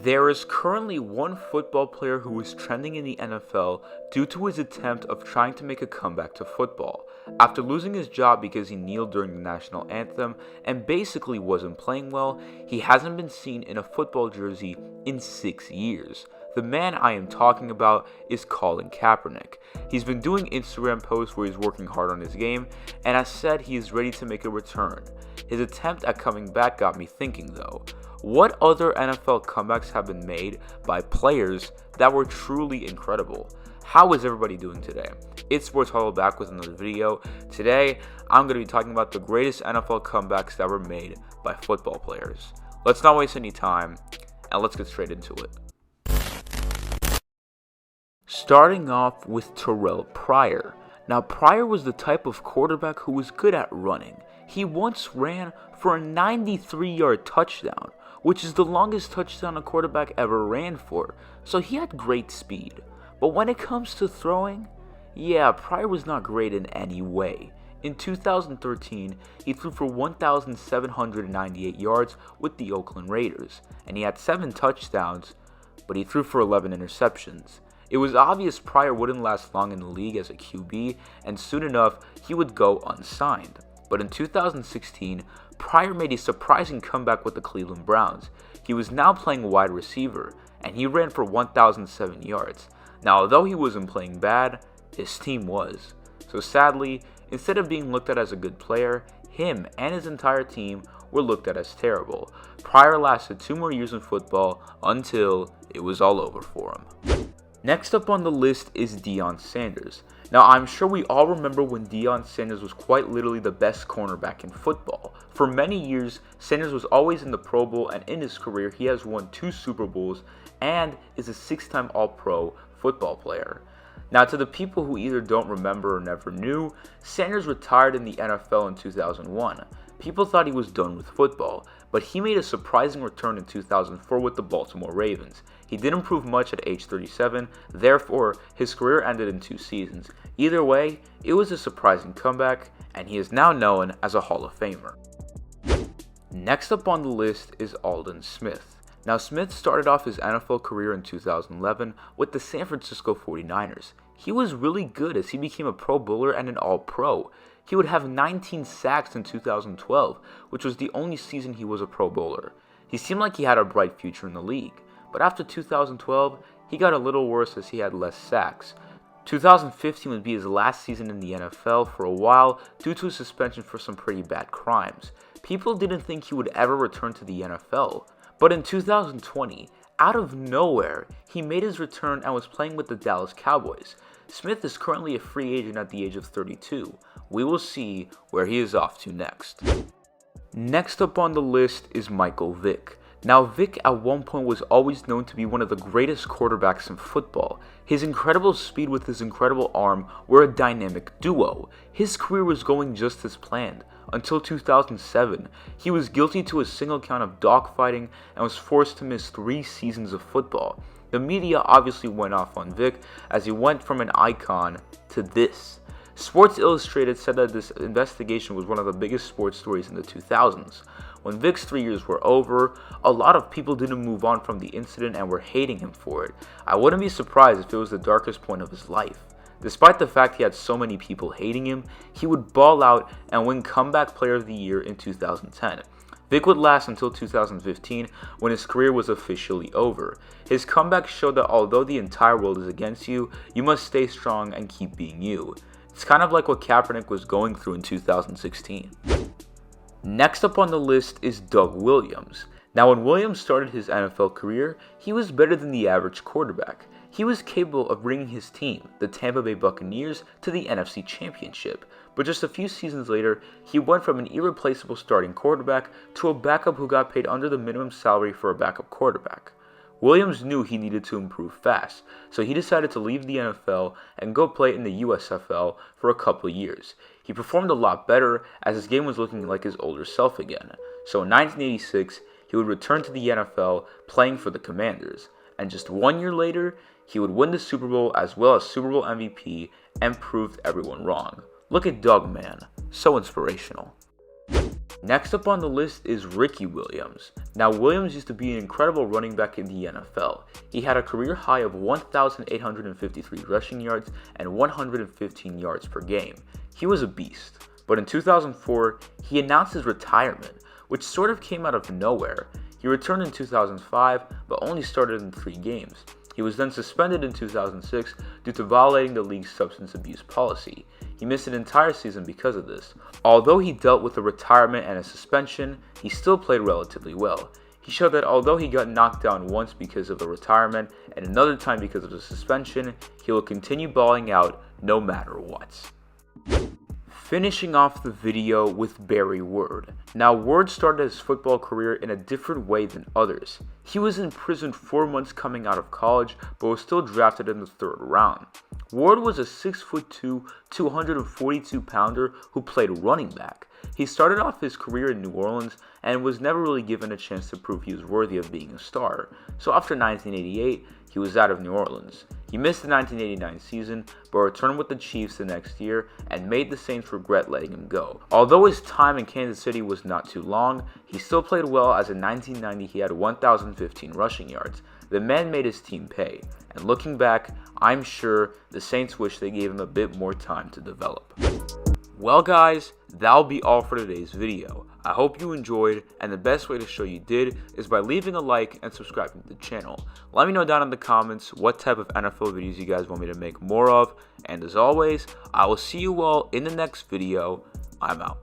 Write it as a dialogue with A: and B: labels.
A: There is currently one football player who is trending in the NFL due to his attempt of trying to make a comeback to football. After losing his job because he kneeled during the national anthem and basically wasn't playing well, he hasn't been seen in a football jersey in 6 years. The man I am talking about is Colin Kaepernick. He's been doing Instagram posts where he's working hard on his game and has said he is ready to make a return. His attempt at coming back got me thinking though. What other NFL comebacks have been made by players that were truly incredible? How is everybody doing today? It's Sports Huddle back with another video. Today, I'm going to be talking about the greatest NFL comebacks that were made by football players. Let's not waste any time, and let's get straight into it. Starting off with Tyreek Prior. Now, Prior was the type of quarterback who was good at running. He once ran for a 93-yard touchdown, which is the longest touchdown a quarterback ever ran for, so he had great speed. But when it comes to throwing, Prior was not great in any way. In 2013, he threw for 1,798 yards with the Oakland Raiders, and he had 7 touchdowns, but he threw for 11 interceptions. It was obvious Prior wouldn't last long in the league as a QB, and soon enough, he would go unsigned. But in 2016, Prior made a surprising comeback with the Cleveland Browns. He was now playing wide receiver, and he ran for 1,007 yards. Now, although he wasn't playing bad, his team was. So sadly, instead of being looked at as a good player, him and his entire team were looked at as terrible. Prior lasted 2 more years in football until it was all over for him. Next up on the list is Dion Sanders. Now, I'm sure we all remember when Dion Sanders was quite literally the best cornerback in football. For many years, Sanders was always in the Pro Bowl, and in his career, he has won 2 Super Bowls and is a 6-time All-Pro football player. Now, to the people who either don't remember or never knew, Sanders retired in the NFL in 2001. People thought he was done with football, but he made a surprising return in 2004 with the Baltimore Ravens. He didn't prove much at age 37, therefore his career ended in 2 seasons. Either way, it was a surprising comeback, and he is now known as a Hall of Famer. Next up on the list is Alden Smith. Now, Smith started off his NFL career in 2011 with the San Francisco 49ers. He was really good as he became a Pro Bowler and an All-Pro. He would have 19 sacks in 2012, which was the only season he was a Pro Bowler. He seemed like he had a bright future in the league, but after 2012, he got a little worse as he had less sacks. 2015 would be his last season in the NFL for a while due to a suspension for some pretty bad crimes. People didn't think he would ever return to the NFL, but in 2020, out of nowhere, he made his return and was playing with the Dallas Cowboys. Smith is currently a free agent at the age of 32. We will see where he is off to next. Next up on the list is Michael Vick. Now, Vick at one point was always known to be one of the greatest quarterbacks in football. His incredible speed with his incredible arm were a dynamic duo. His career was going just as planned. Until 2007, he was guilty to a single count of dogfighting and was forced to miss 3 seasons of football. The media obviously went off on Vick as he went from an icon to this. Sports Illustrated said that this investigation was one of the biggest sports stories in the 2000s. When Vick's 3 years were over, a lot of people didn't move on from the incident and were hating him for it. I wouldn't be surprised if it was the darkest point of his life. Despite the fact he had so many people hating him, he would ball out and win Comeback Player of the Year in 2010. Vick would last until 2015 when his career was officially over. His comeback showed that although the entire world is against you, you must stay strong and keep being you. It's kind of like what Kaepernick was going through in 2016. Next up on the list is Doug Williams. Now, when Williams started his NFL career, he was better than the average quarterback. He was capable of bringing his team, the Tampa Bay Buccaneers, to the NFC Championship. But just a few seasons later, he went from an irreplaceable starting quarterback to a backup who got paid under the minimum salary for a backup quarterback. Williams knew he needed to improve fast, so he decided to leave the NFL and go play in the USFL for a couple years. He performed a lot better as his game was looking like his older self again. So in 1986, he would return to the NFL playing for the Commanders, and just 1 year later, he would win the Super Bowl as well as Super Bowl MVP and proved everyone wrong. Look at Doug, man. So inspirational. Next up on the list is Ricky Williams. Now, Williams used to be an incredible running back in the NFL. He had a career high of 1,853 rushing yards and 115 yards per game. He was a beast. But in 2004, he announced his retirement, which sort of came out of nowhere. He returned in 2005, but only started in 3 games. He was then suspended in 2006 due to violating the league's substance abuse policy. He missed an entire season because of this. Although he dealt with a retirement and a suspension, he still played relatively well. He showed that although he got knocked down once because of the retirement and another time because of the suspension, he will continue balling out no matter what. Finishing off the video with Bart Ward. Now, Ward started his football career in a different way than others. He was in prison 4 months coming out of college, but was still drafted in the 3rd round. Ward was a 6'2", 242-pounder who played running back. He started off his career in New Orleans and was never really given a chance to prove he was worthy of being a star. So after 1988, he was out of New Orleans. He missed the 1989 season, but returned with the Chiefs the next year and made the Saints regret letting him go. Although his time in Kansas City was not too long, he still played well, as in 1990 he had 1,015 rushing yards. The man made his team pay, and looking back, I'm sure the Saints wish they gave him a bit more time to develop. Well guys, that'll be all for today's video. I hope you enjoyed, and the best way to show you did is by leaving a like and subscribing to the channel. Let me know down in the comments what type of NFL videos you guys want me to make more of, and as always, I will see you all in the next video. I'm out.